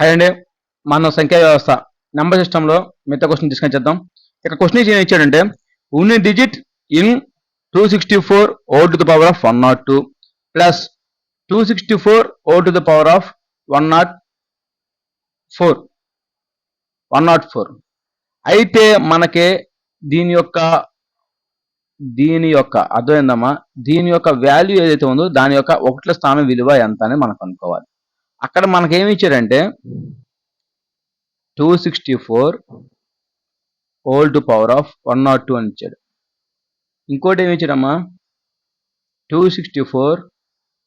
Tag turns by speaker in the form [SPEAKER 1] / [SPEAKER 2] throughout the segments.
[SPEAKER 1] Hi అండి. మన సంఖ్యా వ్యవస్థ నెంబర్ సిస్టంలో మిగతా క్వశ్చన్ డిస్కస్ చేద్దాం. ఇక్కడ క్వశ్చన్ ఏం ఇచ్చాడంటే ఉన్ని డిజిట్ ఇన్ 264 ఓ to the power of 102 plus 264 ఓ టు ద పవర్ ఆఫ్ 104 అయితే మనకి దీని యొక్క అర్థమైందమ్మా, దీని యొక్క వాల్యూ ఏదైతే ఉందో దాని యొక్క ఒకట్ల స్థానం విలువ ఎంత అని మనం కనుక్కోవాలి. అక్కడ మనకేమి ఇచ్చాడంటే 264 హోల్ టు పవర్ ఆఫ్ 102 అని ఇచ్చాడు. ఇంకోటి ఏమి ఇచ్చాడమ్మా 264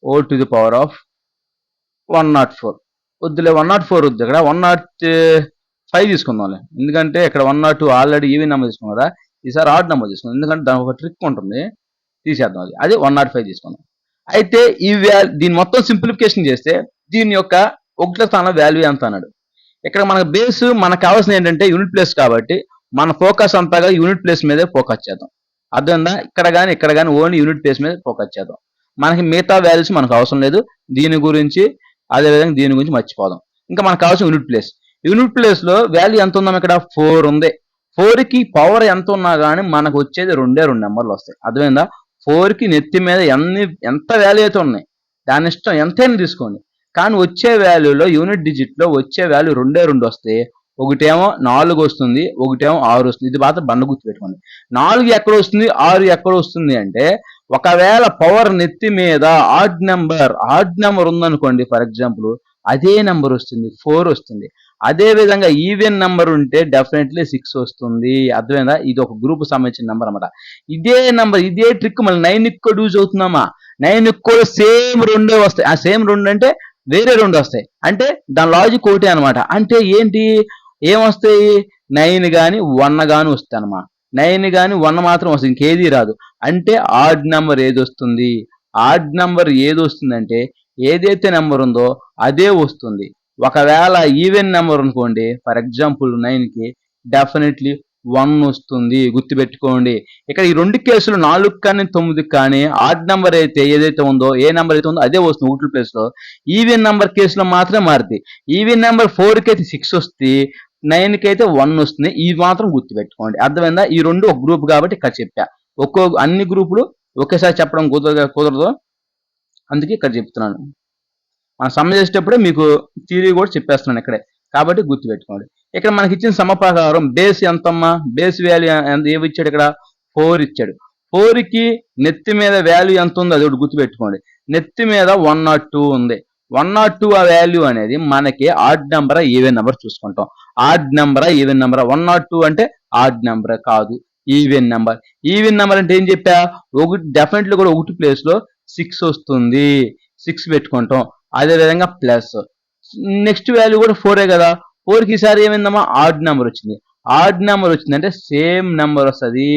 [SPEAKER 1] whole to the power of 104. వద్దులే 104 వద్దు, ఇక్కడ 105 తీసుకుందాంలే. ఎందుకంటే ఇక్కడ 102 ఆల్రెడీ ఈవెన్ నెంబర్ తీసుకున్నాం కదా, ఈసారి ఆడ్ నెంబర్ తీసుకుందాం. ఎందుకంటే దానికి ఒక ట్రిక్ ఉంటుంది, తీసేద్దాం. అది 105 తీసుకుందాం. అయితే ఈ దీని మొత్తం సింప్లిఫికేషన్ చేస్తే దీని యొక్క ఒకట్ల స్థానం వాల్యూ ఎంత అన్నాడు. ఇక్కడ మనకు బేస్ మనకు కావాల్సిన ఏంటంటే యూనిట్ ప్లేస్, కాబట్టి మన ఫోకస్ అంతగా యూనిట్ ప్లేస్ మీదే ఫోకస్ చేద్దాం. అర్థమైందా? ఇక్కడ కానీ ఓన్లీ యూనిట్ ప్లేస్ మీద ఫోకస్ చేద్దాం. మనకి మిగతా వాల్యూస్ మనకు అవసరం లేదు. దీని గురించి అదేవిధంగా దీని గురించి మర్చిపోదాం. ఇంకా మనకు కావాల్సిన యూనిట్ ప్లేస్ లో వాల్యూ ఎంత ఉందాం, ఇక్కడ 4 ఉంది. 4కి పవర్ ఎంత ఉన్నా కానీ మనకు వచ్చేది 2 నెంబర్లు వస్తాయి. అర్థమైందా? 4కి నెత్తి మీద ఎంత వాల్యూ అయితే ఉన్నాయి దాని ఇష్టం ఎంతైనా తీసుకోండి, కానీ వచ్చే వాల్యూలో యూనిట్ డిజిట్ లో వచ్చే వాల్యూ 2 వస్తే ఒకటేమో 4 వస్తుంది, ఒకటేమో 6 వస్తుంది. ఇది బాగా బండ గుర్తు పెట్టుకోండి. 4 ఎక్కడ వస్తుంది, 6 ఎక్కడ వస్తుంది అంటే ఒకవేళ పవర్ నెత్తి మీద ఆడ్ నెంబర్ ఉందనుకోండి, ఫర్ ఎగ్జాంపుల్ అదే నెంబర్ వస్తుంది, 4 వస్తుంది. అదే విధంగా ఈవెన్ నెంబర్ ఉంటే డెఫినెట్లీ 6 వస్తుంది. అర్థమైందా? ఇది ఒక గ్రూప్ సంబంధించిన నెంబర్ అనమాట. ఇదే ట్రిక్ మళ్ళీ 9 కూడా యూజ్ అవుతుందమ్మా. 9 కూడా సేమ్ 2 వస్తాయి. ఆ సేమ్ 2 అంటే వేరే 2 వస్తాయి. అంటే దాని లాజిక్ ఒకటే అనమాట. అంటే ఏంటి, ఏమొస్తాయి, 9 కానీ 1 కానీ వస్తాయి అనమాట. 9 కానీ 1 మాత్రం వస్తుంది, ఇంకేది రాదు. అంటే ఆడ్ నెంబర్ ఏది వస్తుంది, ఆడ్ నెంబర్ ఏది వస్తుందంటే ఏదైతే నెంబర్ ఉందో అదే వస్తుంది. ఒకవేళ ఈవెన్ నెంబర్ అనుకోండి, ఫర్ ఎగ్జాంపుల్ 9కి డెఫినెట్లీ 1 వస్తుంది. గుర్తుపెట్టుకోండి. ఇక్కడ ఈ 2 కేసులు 4 కానీ 9 కానీ ఆడ్ నెంబర్ అయితే ఏదైతే ఉందో, ఏ నెంబర్ అయితే ఉందో అదే వస్తుంది ఒకటి ప్లేస్ లో. ఈవెన్ నెంబర్ కేసులో మాత్రమే మారుతుంది. ఈవెన్ నెంబర్ 4కి అయితే 6 వస్తుంది, 9కి అయితే 1 వస్తుంది. ఇవి మాత్రం గుర్తుపెట్టుకోండి. అర్థమైందా? ఈ 2 ఒక గ్రూప్ కాబట్టి ఇక్కడ చెప్పా. అన్ని గ్రూపులు ఒకేసారి చెప్పడం కుదరదు, అందుకే ఇక్కడ చెప్తున్నాను. మనం సమ్ చేసేటప్పుడే మీకు థియరీ కూడా చెప్పేస్తున్నాను ఇక్కడే, కాబట్టి గుర్తుపెట్టుకోండి. ఇక్కడ మనకి ఇచ్చిన సమ ప్రకారం బేస్ ఎంతమ్మా, బేస్ వాల్యూ ఏమి ఇచ్చాడు, ఇక్కడ 4 ఇచ్చాడు. 4కి నెత్తి మీద వాల్యూ ఎంత ఉందో అది ఒకటి గుర్తుపెట్టుకోండి. నెత్తి మీద 102 ఉంది. 102 ఆ వాల్యూ అనేది మనకి ఆడ్ నెంబరా ఈవెన్ నెంబర్ చూసుకుంటాం. ఆడ్ నెంబరా ఈవెన్ నెంబరా, 102 అంటే ఆడ్ నెంబర్ కాదు, ఈవెన్ నెంబర్. ఈవెన్ నెంబర్ అంటే ఏం చెప్పా, డెఫినెట్లీ కూడా ఒకటి ప్లేస్ లో 6 వస్తుంది, 6 పెట్టుకుంటాం. అదే విధంగా ప్లస్ నెక్స్ట్ వాల్యూ కూడా 4 కదా. 4కి ఈసారి ఏమైందమ్మా, ఆడ్ నెంబర్ వచ్చింది. ఆడ్ నెంబర్ వచ్చిందంటే సేమ్ నెంబర్ వస్తుంది.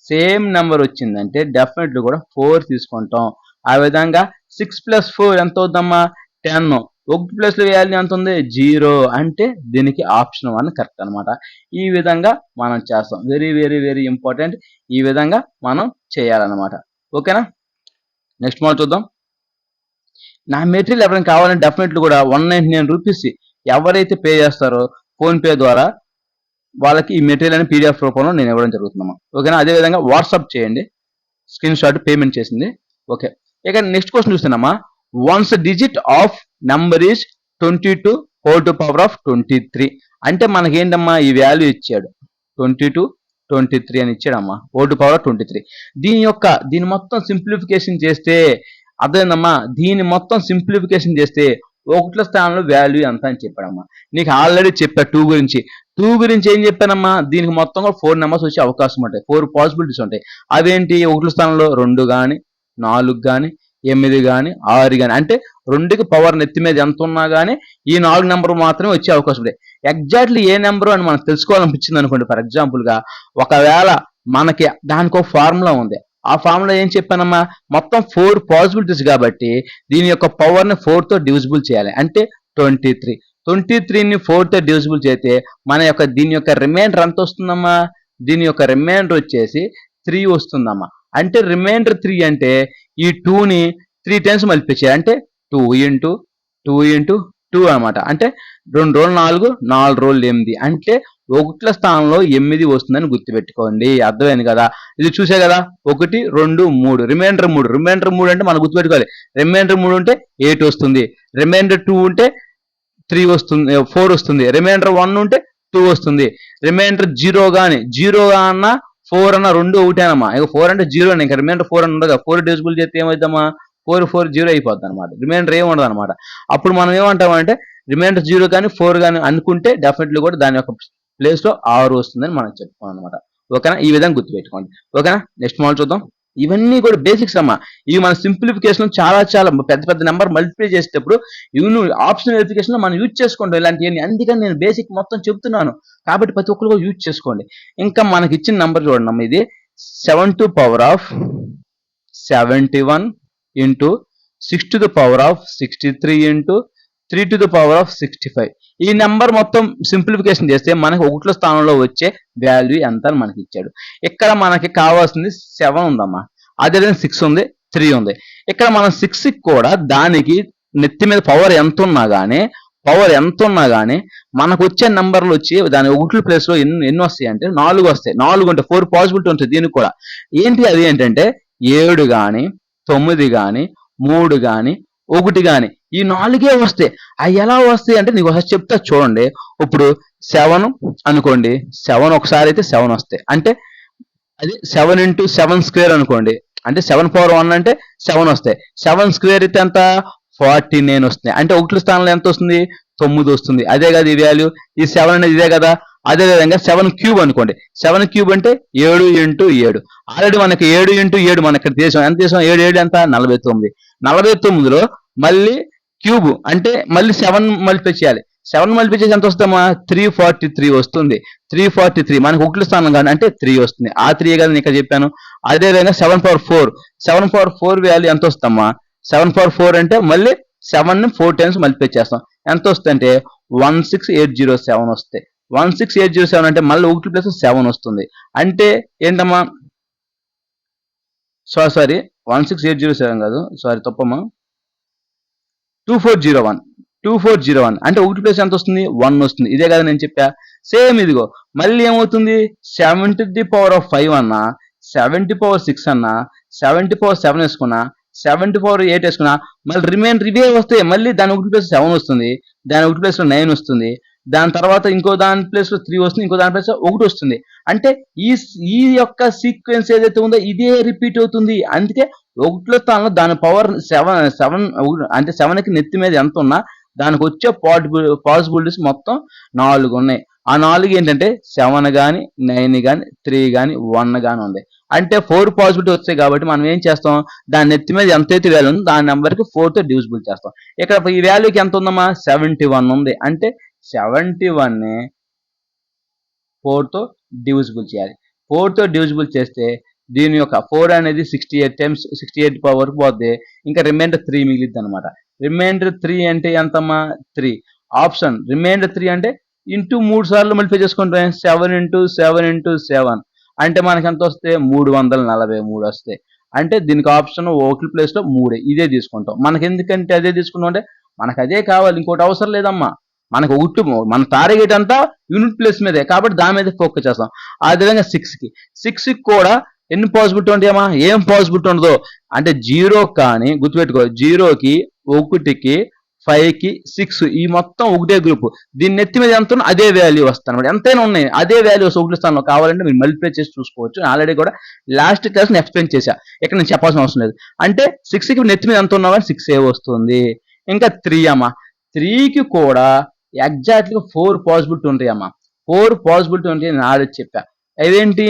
[SPEAKER 1] సేమ్ నెంబర్ వచ్చిందంటే డెఫినెట్లీ కూడా 4 తీసుకుంటాం. ఆ విధంగా 6 + 4 ఎంత అవుతుందమ్మా, 10. ఒకటి ప్లేస్ లో వాల్యూ ఎంత ఉంది, 0. అంటే దీనికి ఆప్షన్ 1 కరెక్ట్ అనమాట. ఈ విధంగా మనం చేస్తాం. Very very very important. ఈ విధంగా మనం చేయాలన్నమాట. ఓకేనా? నెక్స్ట్ మనం చూద్దాం. నా మెటీరియల్ ఎవరైనా కావాలంటే డెఫినెట్లీ కూడా 199 రూపీస్ ఎవరైతే పే చేస్తారో ఫోన్పే ద్వారా వాళ్ళకి ఈ మెటీరియల్ అని పీడిఎఫ్ రూపంలో నేను ఇవ్వడం జరుగుతుందమ్మా. ఓకేనా? అదేవిధంగా వాట్సాప్ చేయండి స్క్రీన్ షాట్ పేమెంట్ చేసింది. ఓకే, ఇక నెక్స్ట్ క్వశ్చన్ చూస్తున్నామా. Once digit of number is 22 whole to power of 23. అంటే మనకేంటమ్మా ఈ వాల్యూ ఇచ్చాడు 22 23 అని ఇచ్చాడమ్మా, హోల్ టు పవర్ 23. దీని మొత్తం సింప్లిఫికేషన్ చేస్తే అర్థమైందమ్మా. దీని మొత్తం సింప్లిఫికేషన్ చేస్తే ఒకట్ల స్థానంలో వాల్యూ ఎంత అని చెప్పాడమ్మా. నీకు ఆల్రెడీ చెప్పా 2 గురించి ఏం చెప్పానమ్మా, దీనికి మొత్తంగా 4 నెంబర్స్ వచ్చే అవకాశం ఉంటాయి, 4 పాసిబిలిటీస్ ఉంటాయి. అవేంటి, ఒకట్ల స్థానంలో 2 కానీ 4 కానీ 8 కానీ 6 కానీ, అంటే 2కి పవర్ నెత్తి మీద ఎంత ఉన్నా కానీ ఈ 4 నెంబర్ మాత్రమే వచ్చే అవకాశం ఉంటాయి. ఎగ్జాక్ట్లీ ఏ నెంబరు అని మనకు తెలుసుకోవాలనిపించింది అనుకోండి, ఫర్ ఎగ్జాంపుల్ గా ఒకవేళ మనకి దానికి ఒక ఫార్ములా ఉంది. ఆ ఫార్ములా ఏం చెప్పానమ్మా, మొత్తం 4 పాసిబిలిటీస్ కాబట్టి దీని యొక్క పవర్ ని 4 తో డివిజిబుల్ చేయాలి. అంటే 23ని 4 తో డివిజిబుల్ చేస్తే దీని యొక్క రిమైండర్ ఎంత వస్తుందమ్మా, దీని యొక్క రిమైండర్ వచ్చేసి 3 వస్తుందమ్మా. అంటే రిమైండర్ 3 అంటే ఈ 2ని 3 టైమ్స్ మల్టిప్లై చేయాలి. అంటే 2 × 2 × 2 అనమాట. అంటే 2 రోజులు 4, 4 రోజులు 8 అంటే ఒకట్ల స్థానంలో 8 వస్తుందని గుర్తుపెట్టుకోండి. అర్థమైంది కదా? ఇది చూసే కదా 1, 2, 3 రిమైండర్ 3 రిమైండర్ 3 అంటే మనం గుర్తుపెట్టుకోవాలి. రిమైండర్ 3 ఉంటే 8 వస్తుంది. రిమైండర్ 2 ఉంటే 3 వస్తుంది, 4 వస్తుంది. రిమైండర్ 1 ఉంటే 2 వస్తుంది. రిమైండర్ 0 కానీ 0 అన్నా 4 అన్న రెండు ఒకటేనమ్మా. ఇక 4 అంటే 0 అని, ఇంకా రిమైండర్ 4 అని ఉండదు. 4 డివిజిబుల్ చేస్తే ఏమవుతామా 4 4 0 అయిపోద్ది అనమాట. రిమైండర్ ఏమి ఉండదు అనమాట. అప్పుడు మనం ఏమంటామంటే రిమైండర్ 0 కానీ 4 కానీ అనుకుంటే డెఫినెట్లీ కూడా దాని యొక్క ప్లేస్ లో 6 వస్తుందని మనం చెప్పుకోం అనమాట. ఓకేనా? ఈ విధంగా గుర్తుపెట్టుకోండి. ఓకేనా? నెక్స్ట్ మోడల్ చూద్దాం. ఇవన్నీ కూడా బేసిక్స్ అమ్మా. ఇవి మన సింప్లిఫికేషన్ చాలా చాలా పెద్ద పెద్ద నెంబర్ మల్టిప్లై చేసేటప్పుడు ఇవి ఆప్షనల్ వెరిఫికేషన్ లో మనం యూజ్ చేసుకుంటాం ఇలాంటివన్నీ. అందుకని నేను బేసిక్ మొత్తం చెప్తున్నాను కాబట్టి ప్రతి ఒక్కరు కూడా యూజ్ చేసుకోండి. ఇంకా మనకి ఇచ్చిన నెంబర్ చూడండి అమ్మా, ఇది 7 to power of 71 into 6 to the power of 63 into 3 to the power of 65. ఈ నెంబర్ మొత్తం సింప్లిఫికేషన్ చేస్తే మనకి ఒకట్ల స్థానంలో వచ్చే వాల్యూ ఎంత అని మనకి ఇచ్చాడు. ఇక్కడ మనకి కావాల్సింది 7 ఉందమ్మా, అదేవిధంగా 6 ఉంది, 3 ఉంది. ఇక్కడ మనం 6 కూడా దానికి నెత్తి మీద పవర్ ఎంత ఉన్నా కానీ మనకు వచ్చే నెంబర్లు వచ్చి దాని ఒకట్ల ప్లేస్ లో ఎన్ని వస్తాయి అంటే 4 వస్తాయి. 4 అంటే 4 పాసిబిలిటీ ఉంటుంది దీనికి కూడా. ఏంటి అది ఏంటంటే 7 కానీ 9 కానీ 3 కానీ 1 కానీ ఈ 4 వస్తాయి. అవి ఎలా వస్తాయి అంటే నీకు ఒకసారి చెప్తా చూడండి. ఇప్పుడు 7 అనుకోండి, 7 ఒకసారి అయితే 7 వస్తాయి. అంటే అది 7 into 7 స్క్వేర్ అనుకోండి, అంటే 7 power 1 అంటే 7 వస్తాయి. 7 స్క్వేర్ అయితే ఎంత 49 వస్తుంది. అంటే ఒకట్ల స్థానంలో ఎంత వస్తుంది 9 వస్తుంది. అదే కదా ఈ వాల్యూ. ఈ 7 అనేది ఇదే కదా. అదే విధంగా 7 క్యూబ్ అనుకోండి, 7 క్యూబ్ అంటే 7 into 7. ఆల్రెడీ మనకి 7 into 7 మన ఇక్కడ దేశం ఎంత దేశం 7 7 ఎంత 49. 49లో మళ్ళీ క్యూబ్ అంటే మళ్ళీ 7 మల్టిప్లై చేయాలి. 7 మల్టిప్లై చేసి ఎంత వస్తామా 343 వస్తుంది. 343 మనకి ఒకట్ల స్థానం కానీ అంటే 3 వస్తుంది. ఆ 3 కదా నేను ఇక్కడ చెప్పాను. అదే విధంగా 7 power 4, 7 power 4 వాల్యూ ఎంత వస్తామా 7 power 4 అంటే మళ్ళీ 7 ని 4 టైమ్స్ మల్టిప్లై చేస్తాం. ఎంత వస్తుందంటే 16807 వస్తాయి. 16807 అంటే మళ్ళీ ఒకటి ప్లస్ 7 వస్తుంది. అంటే ఏంటమ్మా సారీ 16807 కాదు, సారీ తప్పమ్మా, 2401 అంటే ఒకటి ప్లస్ ఎంత వస్తుంది 1 వస్తుంది. ఇదే కదా నేను చెప్పా. సేమ్ ఇదిగో మళ్ళీ ఏమవుతుంది 70 to the power of 5 అన్నా, 70 power 6 అన్నా, 70 power 7 వేసుకున్నా, 70 power 8 వేసుకున్నా మళ్ళీ రిమైండర్ ఇవే వస్తాయి. మళ్ళీ దాని ఒకటి ప్లేస్ 7 వస్తుంది, దాని ఒకటి ప్లేస్ లో 9 వస్తుంది, దాని తర్వాత ఇంకో దాని ప్లేస్ లో 3 వస్తుంది, ఇంకో దాని ప్లేస్ లో 1 వస్తుంది. అంటే ఈ యొక్క సీక్వెన్స్ ఏదైతే ఉందో ఇదే రిపీట్ అవుతుంది. అందుకే ఒకటిలో స్థానంలో దాని పవర్ 7 అంటే 7కి నెత్తి మీద ఎంత ఉన్నా దానికి వచ్చే పాసిబిలిటీస్ మొత్తం 4 ఉన్నాయి. ఆ 4 ఏంటంటే 7 కానీ 9 కానీ 3 కానీ 1 కానీ ఉంది. అంటే 4 పాసిబిలిటీ వచ్చాయి కాబట్టి మనం ఏం చేస్తాం దాని నెత్తి మీద ఎంతైతే వాల్యూ ఉందో దాని నెంబర్కి 4తో డివిజిబుల్ చేస్తాం. ఇక్కడ ఈ వాల్యూకి ఎంత ఉందమ్మా 71 ఉంది. అంటే 71ని 4తో డివిజిబుల్ చేయాలి. 4తో డివిజిబుల్ చేస్తే దీని యొక్క 4 అనేది 68 టైమ్స్ 68 పవర్ పోద్ది. ఇంకా రిమైండర్ 3 మిగిలిద్ది అనమాట. రిమైండర్ 3 అంటే ఎంతమ్మా 3. ఆప్షన్ రిమైండర్ 3 అంటే ఇంటూ 3 సార్లు మల్టిప్లై చేసుకుంటాం. 7 into 7 into 7 అంటే మనకి ఎంత వస్తే 343 వస్తాయి. అంటే దీనికి ఆప్షన్ ఒకటి ప్లేస్ లో 3 ఇదే తీసుకుంటాం. మనకి ఎందుకంటే అదే తీసుకున్నాం అంటే మనకు అదే కావాలి, ఇంకోటి అవసరం లేదమ్మా. మనకు ఒకటి మన టార్గెట్ అంతా యూనిట్ ప్లేస్ మీదే కాబట్టి దాని మీద ఫోకస్ చేస్తాం. అదేవిధంగా 6కి కూడా ఎన్ని పాసిబిలిటీ ఉంటాయమ్మా ఏం పాసిబిలిటీ ఉండదో అంటే 0 కానీ గుర్తుపెట్టుకో 0కి 1కి 5కి 6 ఈ మొత్తం ఒకటే గ్రూప్. దీని నెత్తి మీద ఎంత ఉన్నా అదే వాల్యూ వస్తాను అనమాట. ఎంతైనా ఉన్నాయి అదే వాల్యూస్ ఒకటి స్థానంలో కావాలంటే మీరు మల్టిప్లై చేసి చూసుకోవచ్చు. ఆల్రెడీ కూడా లాస్ట్ క్లాస్ నేను ఎక్స్ప్లెయిన్ చేశా, ఇక్కడ నేను చెప్పాల్సిన అవసరం లేదు. అంటే 6కి నెత్తి మీద ఎంత ఉన్నా కానీ 6 వస్తుంది. ఇంకా 3 అమ్మా, 3కి కూడా ఎగ్జాక్ట్గా 4 పాసిబిలిటీ ఉంటాయి అమ్మా. 4 పాసిబిలిటీ ఉంటాయి నేను ఆల్రెడీ చెప్పా. అదేంటి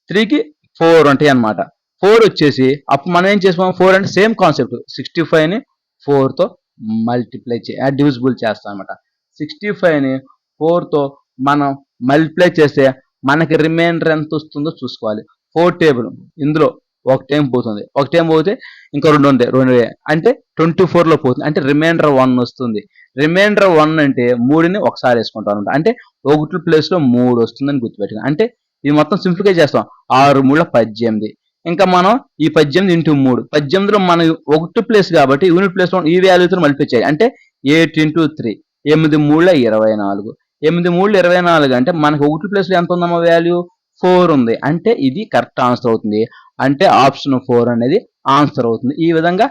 [SPEAKER 1] 3కి 4 ఉంటాయి అనమాట. 4 వచ్చేసి అప్పుడు మనం ఏం చేస్తాం 4 అంటే సేమ్ కాన్సెప్ట్ 65ని 4తో మల్టిప్లై డివిజిబుల్ చేస్తాం అనమాట. 65ని 4తో మనం మల్టిప్లై చేస్తే మనకి రిమైండర్ ఎంత వస్తుందో చూసుకోవాలి. 4 టేబుల్ ఇందులో ఒక టైం పోతుంది, ఒక టైం పోతే ఇంకా 2 ఉంది, 2 అంటే 24లో పోతుంది. అంటే రిమైండర్ 1 వస్తుంది. రిమైండర్ 1 అంటే 3ని ఒకసారి వేసుకుంటాం అనమాట. అంటే ఒకటి ప్లేస్ లో 3 వస్తుందని గుర్తుపెట్టుకోండి. అంటే ఇది మొత్తం సింప్లిఫై చేస్తాం. 6 3 18, ఇంకా మనం ఈ 18 ఇంటూ 3 18లో మనం ఒకటి ప్లేస్ కాబట్టి యూనిట్ ప్లేస్ లో ఈ వాల్యూతో మల్టిప్లై చేయాలి. అంటే 8 ఇంటూ 3 8 3 24 8 3 24 అంటే మనకు ఒకటి ప్లేస్ లో ఎంత ఉందమ్మా వాల్యూ 4 ఉంది. అంటే ఇది కరెక్ట్ ఆన్సర్ అవుతుంది. అంటే ఆప్షన్ 4 అనేది ఆన్సర్ అవుతుంది. ఈ విధంగా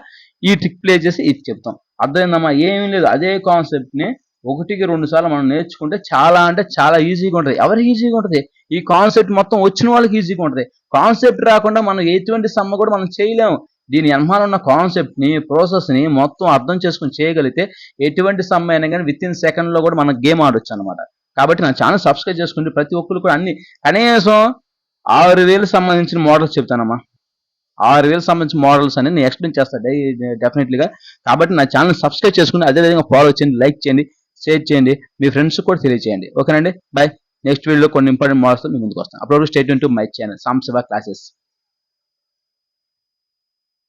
[SPEAKER 1] ఈ ట్రిక్ ప్లే చేసి ఇది చెప్తాం. అర్థమైందమ్మా? ఏమీ లేదు, అదే కాన్సెప్ట్ ని 1కి 2 సార్లు మనం నేర్చుకుంటే చాలా అంటే చాలా ఈజీగా ఉంటుంది. ఎవరికి ఈజీగా ఉంటుంది? ఈ కాన్సెప్ట్ మొత్తం వచ్చిన వాళ్ళకి ఈజీగా ఉంటుంది. కాన్సెప్ట్ రాకుండా మనం ఎటువంటి సమ్మ కూడా మనం చేయలేము. దీని వెనకాల ఉన్న కాన్సెప్ట్ ని ప్రాసెస్ ని మొత్తం అర్థం చేసుకుని చేయగలిగితే ఎటువంటి సమ్మ అయినా కానీ విత్ ఇన్ సెకండ్ లో కూడా మనం గేమ్ ఆడొచ్చు అనమాట. కాబట్టి నా ఛానల్ సబ్స్క్రైబ్ చేసుకుంటే ప్రతి ఒక్కరు కూడా అన్ని కనీసం 6,000 సంబంధించిన మోడల్స్ చెప్తానమ్మా. 6,000 సంబంధించిన మోడల్స్ అని నేను ఎక్స్ప్లెయిన్ చేస్తాను డెఫినెట్లీగా. కాబట్టి నా ఛానల్ సబ్స్క్రైబ్ చేసుకుని అదేవిధంగా ఫాలో చేయండి, లైక్ చేయండి, షేర్ చేయండి, మీ ఫ్రెండ్స్ కూడా తెలియజేయండి. ఓకేనండి, బాయ్. నెక్స్ట్ వీడియోలో కొన్ని ఇంపార్టెంట్ మోడల్స్ మీ ముందుకు వస్తాను. అప్పుడు stay tune to my channel Sambasiva classes.